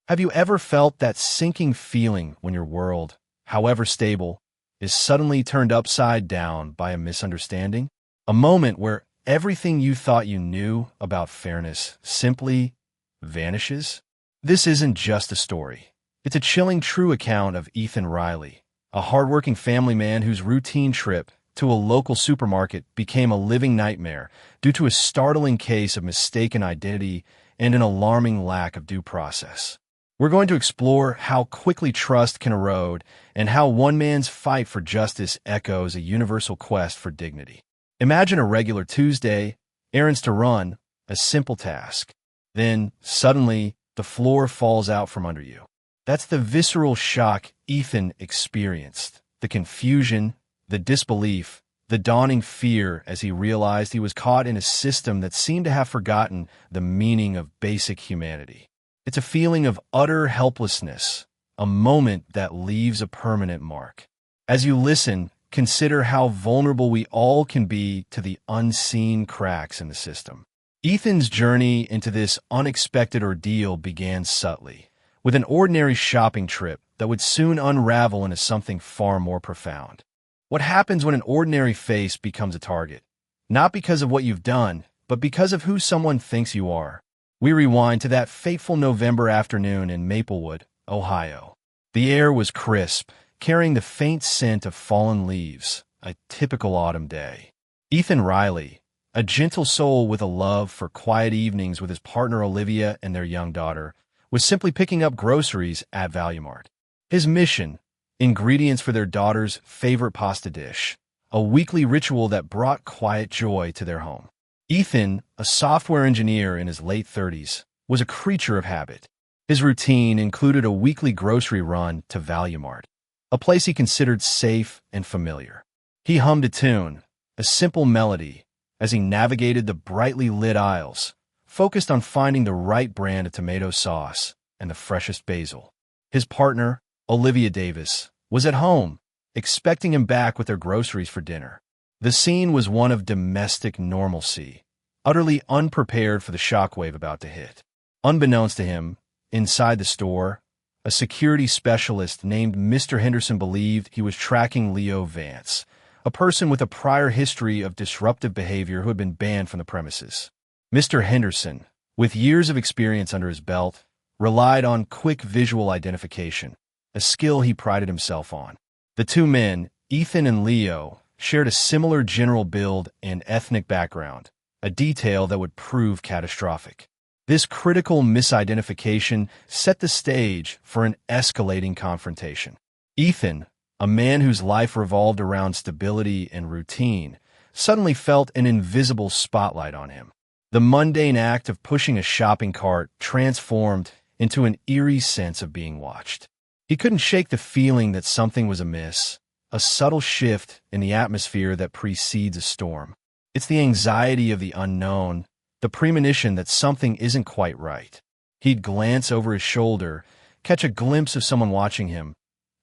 Have you ever felt that sinking feeling when your world, however stable, is suddenly turned upside down by a misunderstanding? A moment where everything you thought you knew about fairness simply vanishes? This isn't just a story. It's a chilling true account of Ethan Riley, a hardworking family man whose routine trip to a local supermarket became a living nightmare due to a startling case of mistaken identity and an alarming lack of due process. We're going to explore how quickly trust can erode and how one man's fight for justice echoes a universal quest for dignity. Imagine a regular Tuesday, errands to run, a simple task. Then, suddenly, the floor falls out from under you. That's the visceral shock Ethan experienced, the confusion, the disbelief, the dawning fear as he realized he was caught in a system that seemed to have forgotten the meaning of basic humanity. It's a feeling of utter helplessness, a moment that leaves a permanent mark. As you listen, consider how vulnerable we all can be to the unseen cracks in the system. Ethan's journey into this unexpected ordeal began subtly, with an ordinary shopping trip that would soon unravel into something far more profound. What happens when an ordinary face becomes a target? Not because of what you've done, but because of who someone thinks you are. We rewind to that fateful November afternoon in Maplewood, Ohio. The air was crisp, carrying the faint scent of fallen leaves, a typical autumn day. Ethan Riley, a gentle soul with a love for quiet evenings with his partner Olivia and their young daughter, was simply picking up groceries at Value Mart. His mission: ingredients for their daughter's favorite pasta dish, a weekly ritual that brought quiet joy to their home. Ethan, a software engineer in his late 30s, was a creature of habit. His routine included a weekly grocery run to Value Mart, a place he considered safe and familiar. He hummed a tune, a simple melody, as he navigated the brightly lit aisles, focused on finding the right brand of tomato sauce and the freshest basil. His partner, Olivia Davis, was at home, expecting him back with their groceries for dinner. The scene was one of domestic normalcy, utterly unprepared for the shockwave about to hit. Unbeknownst to him, inside the store, a security specialist named Mr. Henderson believed he was tracking Leo Vance, a person with a prior history of disruptive behavior who had been banned from the premises. Mr. Henderson, with years of experience under his belt, relied on quick visual identification, a skill he prided himself on. The two men, Ethan and Leo, shared a similar general build and ethnic background, a detail that would prove catastrophic. This critical misidentification set the stage for an escalating confrontation. Ethan, a man whose life revolved around stability and routine, suddenly felt an invisible spotlight on him. The mundane act of pushing a shopping cart transformed into an eerie sense of being watched. He couldn't shake the feeling that something was amiss, a subtle shift in the atmosphere that precedes a storm. It's the anxiety of the unknown, the premonition that something isn't quite right. He'd glance over his shoulder, catch a glimpse of someone watching him,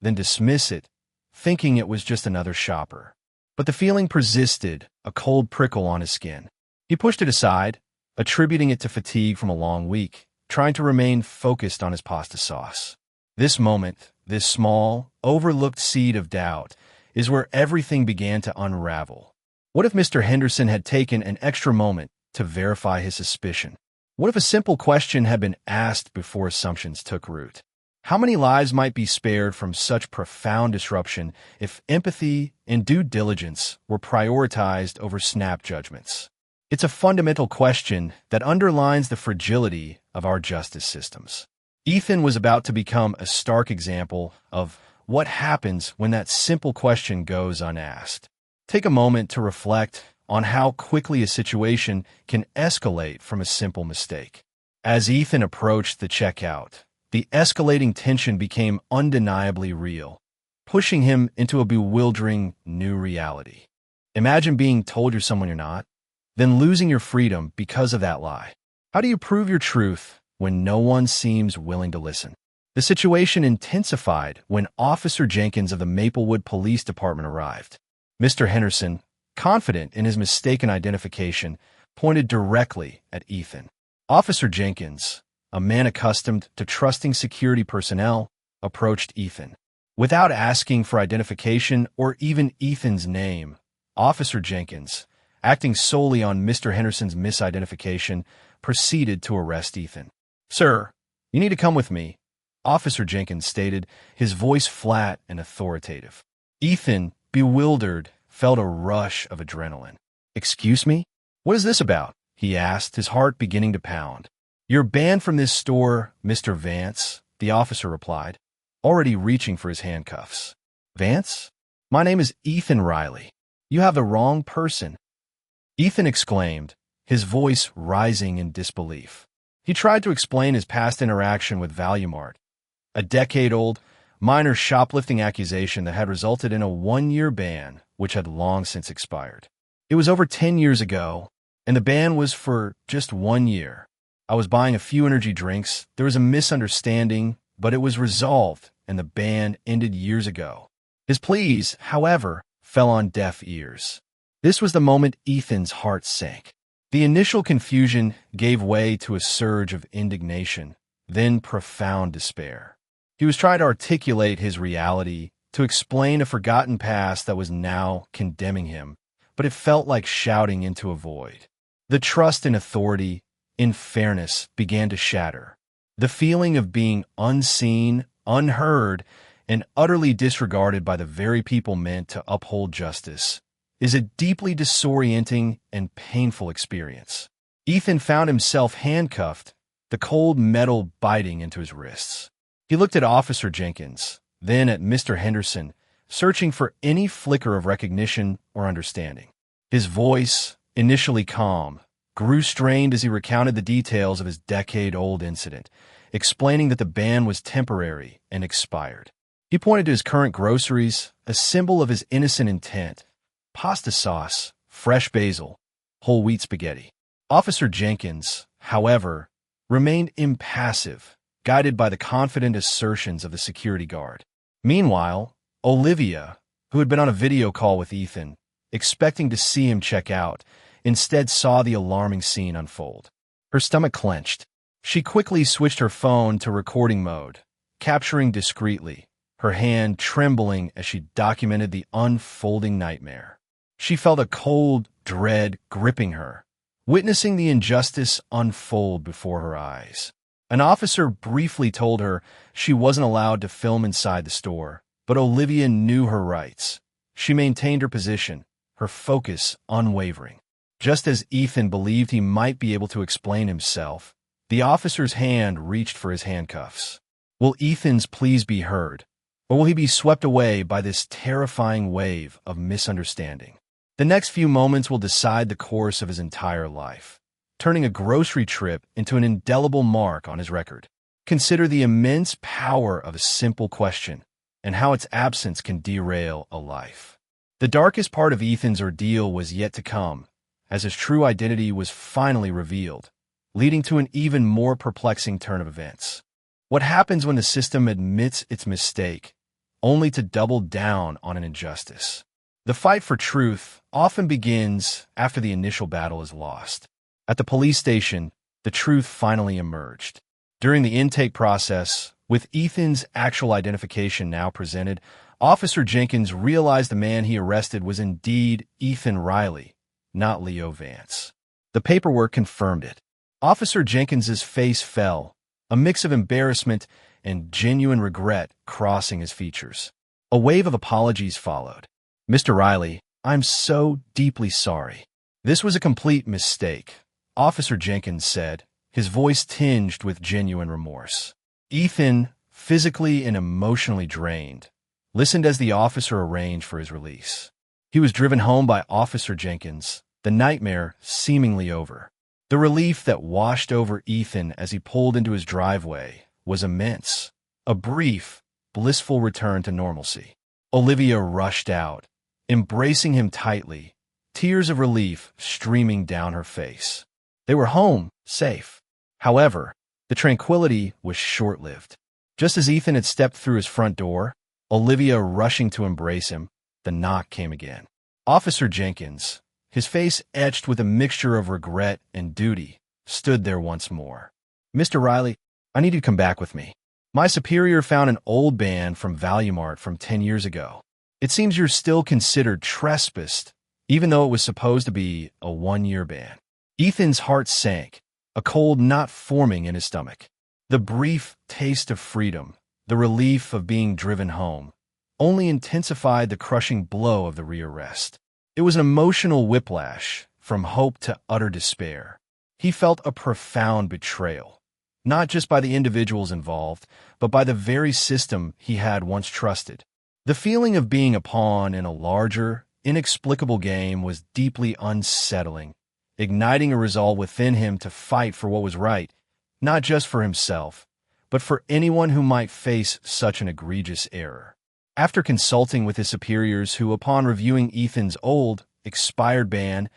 then dismiss it, thinking it was just another shopper. But the feeling persisted, a cold prickle on his skin. He pushed it aside, attributing it to fatigue from a long week, trying to remain focused on his pasta sauce. This moment, this small, overlooked seed of doubt, is where everything began to unravel. What if Mr. Henderson had taken an extra moment to verify his suspicion? What if a simple question had been asked before assumptions took root? How many lives might be spared from such profound disruption if empathy and due diligence were prioritized over snap judgments? It's a fundamental question that underlines the fragility of our justice systems. Ethan was about to become a stark example of what happens when that simple question goes unasked. Take a moment to reflect on how quickly a situation can escalate from a simple mistake. As Ethan approached the checkout, the escalating tension became undeniably real, pushing him into a bewildering new reality. Imagine being told you're someone you're not, then losing your freedom because of that lie. How do you prove your truth when no one seems willing to listen? The situation intensified when Officer Jenkins of the Maplewood Police Department arrived. Mr. Henderson, confident in his mistaken identification, pointed directly at Ethan. Officer Jenkins, a man accustomed to trusting security personnel, approached Ethan. Without asking for identification or even Ethan's name, Officer Jenkins, acting solely on Mr. Henderson's misidentification, proceeded to arrest Ethan. "Sir, you need to come with me," Officer Jenkins stated, his voice flat and authoritative. Ethan, bewildered, felt a rush of adrenaline. "Excuse me? What is this about?" he asked, his heart beginning to pound. "You're banned from this store, Mr. Vance," the officer replied, already reaching for his handcuffs. "Vance? My name is Ethan Riley. You have the wrong person," Ethan exclaimed, his voice rising in disbelief. He tried to explain his past interaction with ValueMart, a decade-old, minor shoplifting accusation that had resulted in a 1-year ban, which had long since expired. "It was over 10 years ago, and the ban was for just 1 year. I was buying a few energy drinks. There was a misunderstanding, but it was resolved, and the ban ended years ago." His pleas, however, fell on deaf ears. This was the moment Ethan's heart sank. The initial confusion gave way to a surge of indignation, then profound despair. He was trying to articulate his reality, to explain a forgotten past that was now condemning him, but it felt like shouting into a void. The trust in authority, in fairness, began to shatter. The feeling of being unseen, unheard, and utterly disregarded by the very people meant to uphold justice is a deeply disorienting and painful experience. Ethan found himself handcuffed, the cold metal biting into his wrists. He looked at Officer Jenkins, then at Mr. Henderson, searching for any flicker of recognition or understanding. His voice, initially calm, grew strained as he recounted the details of his decade-old incident, explaining that the ban was temporary and expired. He pointed to his current groceries, a symbol of his innocent intent: pasta sauce, fresh basil, whole wheat spaghetti. Officer Jenkins, however, remained impassive, guided by the confident assertions of the security guard. Meanwhile, Olivia, who had been on a video call with Ethan, expecting to see him check out, instead saw the alarming scene unfold. Her stomach clenched. She quickly switched her phone to recording mode, capturing discreetly, her hand trembling as she documented the unfolding nightmare. She felt a cold dread gripping her, witnessing the injustice unfold before her eyes. An officer briefly told her she wasn't allowed to film inside the store, but Olivia knew her rights. She maintained her position, her focus unwavering. Just as Ethan believed he might be able to explain himself, the officer's hand reached for his handcuffs. Will Ethan's pleas be heard, or will he be swept away by this terrifying wave of misunderstanding? The next few moments will decide the course of his entire life, turning a grocery trip into an indelible mark on his record. Consider the immense power of a simple question and how its absence can derail a life. The darkest part of Ethan's ordeal was yet to come, as his true identity was finally revealed, leading to an even more perplexing turn of events. What happens when the system admits its mistake, only to double down on an injustice? The fight for truth often begins after the initial battle is lost. At the police station, the truth finally emerged. During the intake process, with Ethan's actual identification now presented, Officer Jenkins realized the man he arrested was indeed Ethan Riley, not Leo Vance. The paperwork confirmed it. Officer Jenkins's face fell, a mix of embarrassment and genuine regret crossing his features. A wave of apologies followed. "Mr. Riley, I'm so deeply sorry. This was a complete mistake," Officer Jenkins said, his voice tinged with genuine remorse. Ethan, physically and emotionally drained, listened as the officer arranged for his release. He was driven home by Officer Jenkins, the nightmare seemingly over. The relief that washed over Ethan as he pulled into his driveway was immense, a brief, blissful return to normalcy. Olivia rushed out, embracing him tightly, tears of relief streaming down her face. They were home, safe. However, the tranquility was short-lived. Just as Ethan had stepped through his front door, Olivia rushing to embrace him, the knock came again. Officer Jenkins, his face etched with a mixture of regret and duty, stood there once more. "Mr. Riley, I need you to come back with me. My superior found an old ban from Valuemart from 10 years ago. It seems you're still considered trespassed, even though it was supposed to be a 1-year ban." Ethan's heart sank, a cold knot forming in his stomach. The brief taste of freedom, the relief of being driven home, only intensified the crushing blow of the rearrest. It was an emotional whiplash, from hope to utter despair. He felt a profound betrayal, not just by the individuals involved, but by the very system he had once trusted. The feeling of being a pawn in a larger, inexplicable game was deeply unsettling, igniting a resolve within him to fight for what was right, not just for himself, but for anyone who might face such an egregious error. After consulting with his superiors who, upon reviewing Ethan's old, expired ban,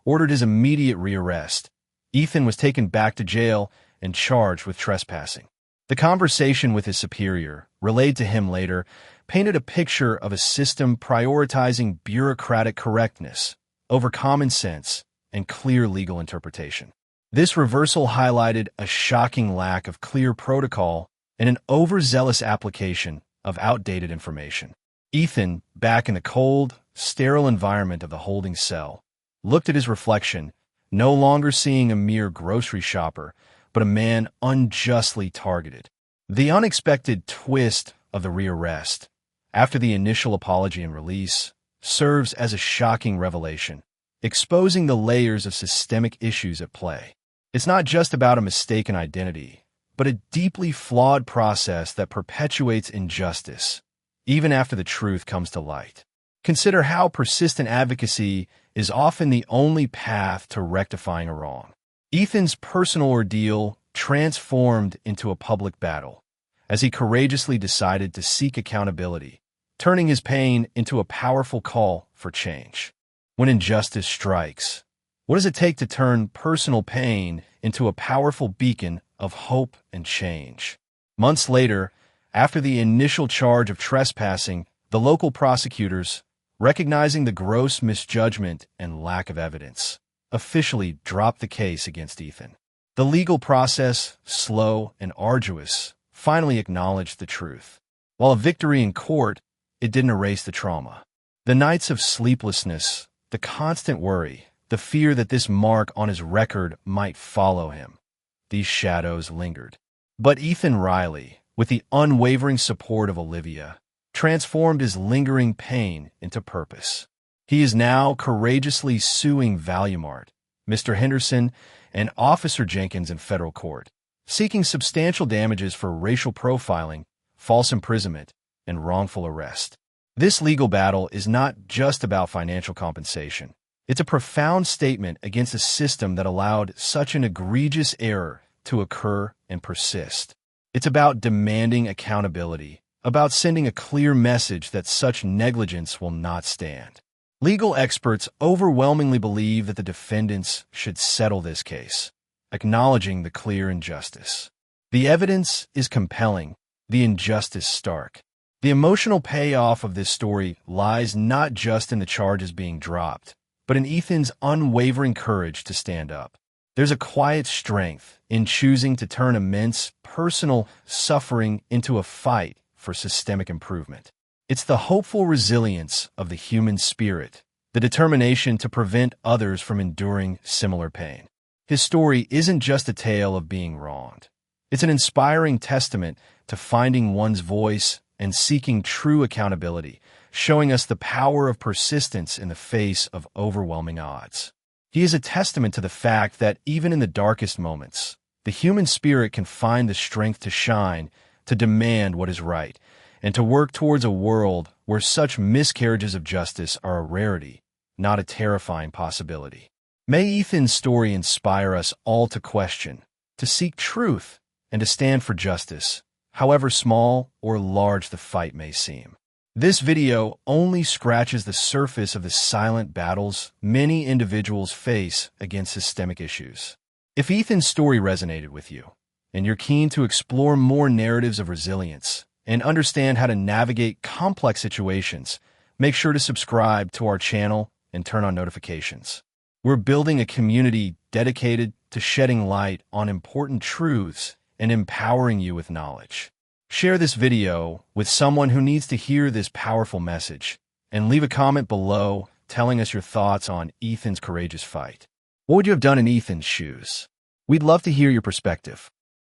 ordered his immediate rearrest, Ethan was taken back to jail and charged with trespassing. The conversation with his superior, relayed to him later, painted a picture of a system prioritizing bureaucratic correctness over common sense and clear legal interpretation. This reversal highlighted a shocking lack of clear protocol and an overzealous application of outdated information. Ethan, back in the cold, sterile environment of the holding cell, looked at his reflection, no longer seeing a mere grocery shopper, but a man unjustly targeted. The unexpected twist of the rearrest, after the initial apology and release, serves as a shocking revelation, exposing the layers of systemic issues at play. It's not just about a mistaken identity, but a deeply flawed process that perpetuates injustice, even after the truth comes to light. Consider how persistent advocacy is often the only path to rectifying a wrong. Ethan's personal ordeal transformed into a public battle as he courageously decided to seek accountability, turning his pain into a powerful call for change. When injustice strikes, what does it take to turn personal pain into a powerful beacon of hope and change? Months later, after the initial charge of trespassing, the local prosecutors, recognizing the gross misjudgment and lack of evidence, officially dropped the case against Ethan. The legal process, slow and arduous, finally acknowledged the truth. While a victory in court, it didn't erase the trauma. The nights of sleeplessness, the constant worry, the fear that this mark on his record might follow him, these shadows lingered. But Ethan Riley, with the unwavering support of Olivia, transformed his lingering pain into purpose. He is now courageously suing Valuemart, Mr. Henderson, and Officer Jenkins in federal court, seeking substantial damages for racial profiling, false imprisonment, and wrongful arrest. This legal battle is not just about financial compensation. It's a profound statement against a system that allowed such an egregious error to occur and persist. It's about demanding accountability, about sending a clear message that such negligence will not stand. Legal experts overwhelmingly believe that the defendants should settle this case, acknowledging the clear injustice. The evidence is compelling, the injustice stark. The emotional payoff of this story lies not just in the charges being dropped, but in Ethan's unwavering courage to stand up. There's a quiet strength in choosing to turn immense personal suffering into a fight for systemic improvement. It's the hopeful resilience of the human spirit, the determination to prevent others from enduring similar pain. His story isn't just a tale of being wronged. It's an inspiring testament to finding one's voice and seeking true accountability, showing us the power of persistence in the face of overwhelming odds. He is a testament to the fact that even in the darkest moments, the human spirit can find the strength to shine, to demand what is right, and to work towards a world where such miscarriages of justice are a rarity, not a terrifying possibility. May Ethan's story inspire us all to question, to seek truth, and to stand for justice, however small or large the fight may seem. This video only scratches the surface of the silent battles many individuals face against systemic issues. If Ethan's story resonated with you, and you're keen to explore more narratives of resilience and understand how to navigate complex situations, make sure to subscribe to our channel and turn on notifications. We're building a community dedicated to shedding light on important truths and empowering you with knowledge. Share this video with someone who needs to hear this powerful message, and leave a comment below telling us your thoughts on Ethan's courageous fight. What would you have done in Ethan's shoes? We'd love to hear your perspective.